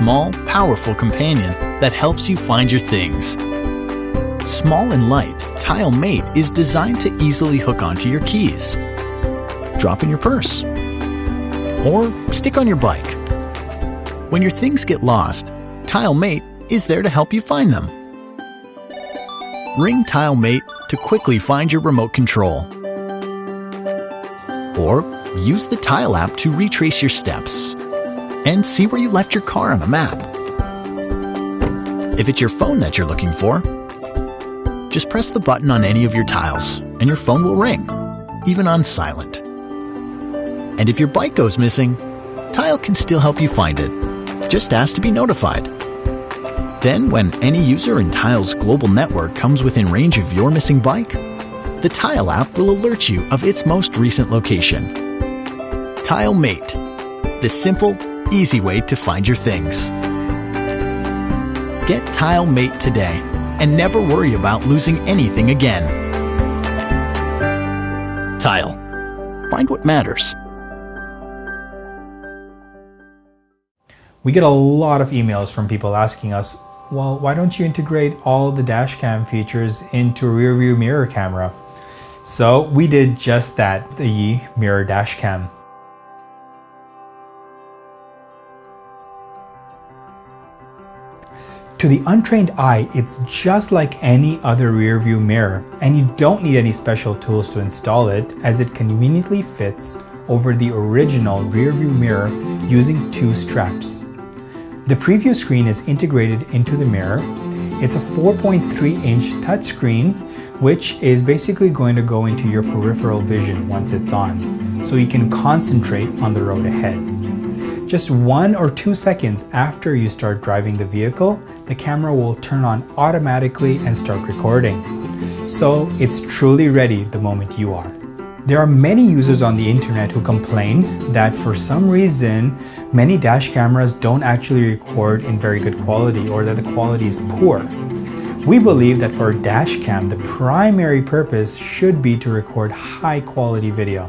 small, powerful companion that helps you find your things. Small and light, Tile Mate is designed to easily hook onto your keys, drop in your purse, or stick on your bike. When your things get lost, Tile Mate is there to help you find them. Ring Tile Mate to quickly find your remote control. Or use the Tile app to retrace your steps and see where you left your car on a map. If it's your phone that you're looking for, just press the button on any of your tiles and your phone will ring, even on silent. And if your bike goes missing, Tile can still help you find it. Just ask to be notified. Then, when any user in Tile's global network comes within range of your missing bike, the Tile app will alert you of its most recent location. Tile Mate, the simple, easy way to find your things. Get Tile Mate today and never worry about losing anything again. Tile. Find what matters. We get a lot of emails from people asking us, well, why don't you integrate all the dash cam features into a rear view mirror camera? So we did just that, the mirror dash cam. To the untrained eye, it's just like any other rear view mirror, and you don't need any special tools to install it, as it conveniently fits over the original rear view mirror using 2 straps. The preview screen is integrated into the mirror. It's a 4.3-inch touchscreen, which is basically going to go into your peripheral vision once it's on, so you can concentrate on the road ahead. Just 1 or 2 seconds after you start driving the vehicle, the camera will turn on automatically and start recording. So it's truly ready the moment you are. There are many users on the internet who complain that for some reason, many dash cameras don't actually record in very good quality, or that the quality is poor. We believe that for a dash cam, the primary purpose should be to record high quality video.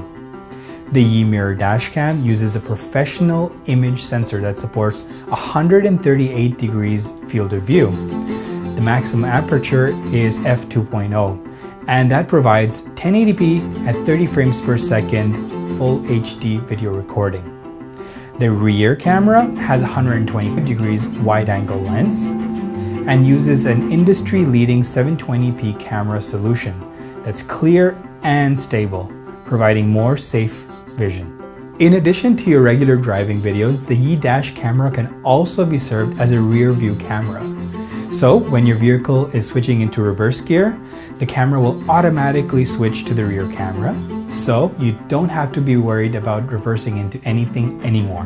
The Yi Mirror dash cam uses a professional image sensor that supports 138 degrees field of view. The maximum aperture is f2.0, and that provides 1080p at 30 frames per second full HD video recording. The rear camera has a 125 degrees wide-angle lens and uses an industry-leading 720p camera solution that's clear and stable, providing more safe vision. In addition to your regular driving videos, the Yi dash camera can also be served as a rear view camera. So when your vehicle is switching into reverse gear, the camera will automatically switch to the rear camera, so you don't have to be worried about reversing into anything anymore.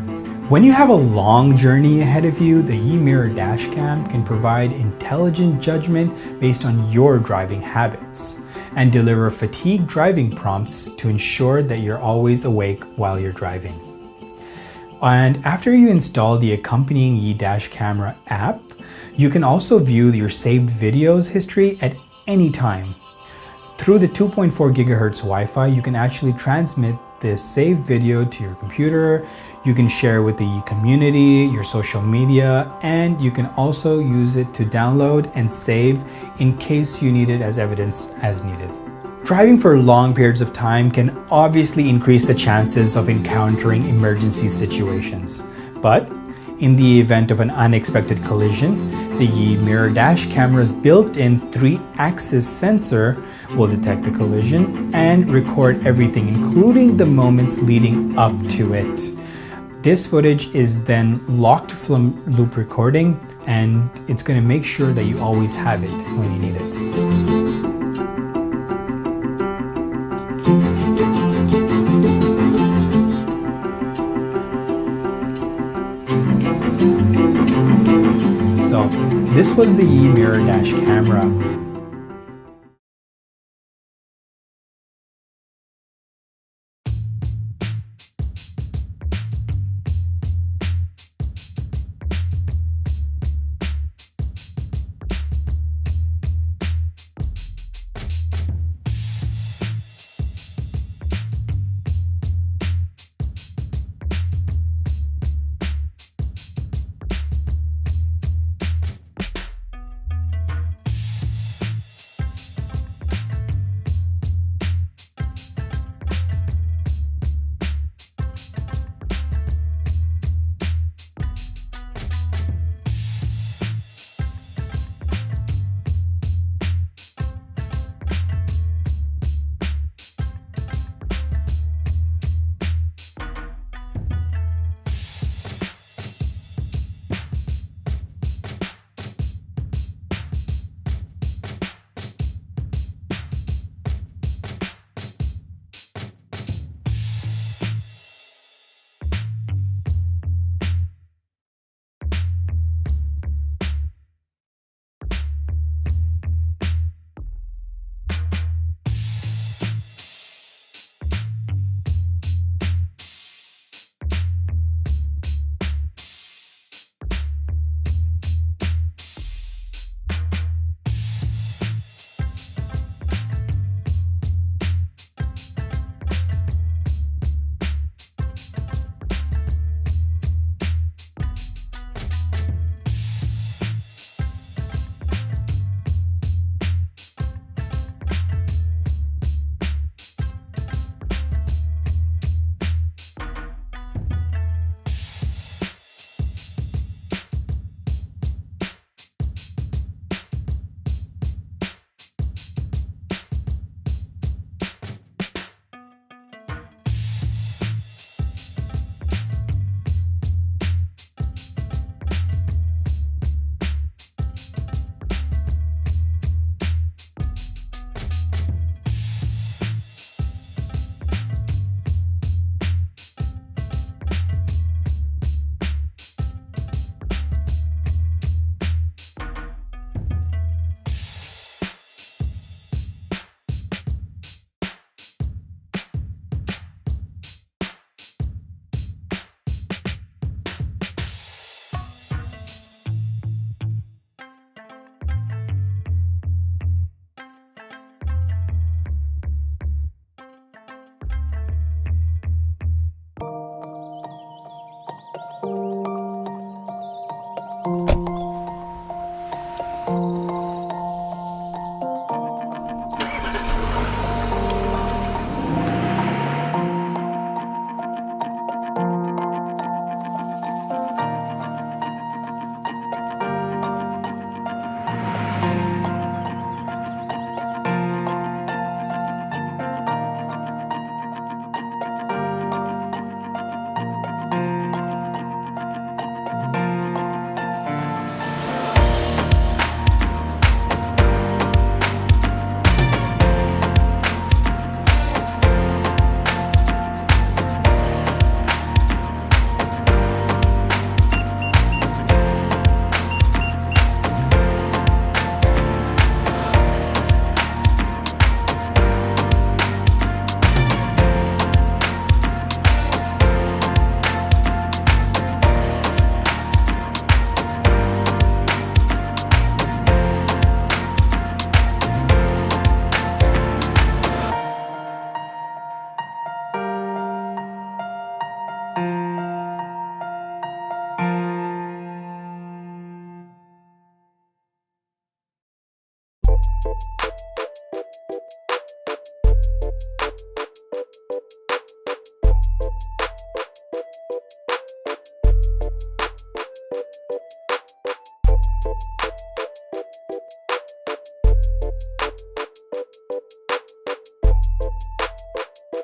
When you have a long journey ahead of you, the Yi Mirror dash cam can provide intelligent judgment based on your driving habits and deliver fatigue driving prompts to ensure that you're always awake while you're driving. And after you install the accompanying Yi dash camera app, you can also view your saved videos history at any time. Through the 2.4 GHz Wi-Fi, you can actually transmit this saved video to your computer. You can share with the community, your social media, and you can also use it to download and save in case you need it as evidence as needed. Driving for long periods of time can obviously increase the chances of encountering emergency situations, but in the event of an unexpected collision, the Yi Mirror dash camera's built-in 3-axis sensor will detect the collision and record everything, including the moments leading up to it. This footage is then locked from loop recording, and it's going to make sure that you always have it when you need it. So this was the Yi Mirror dash camera.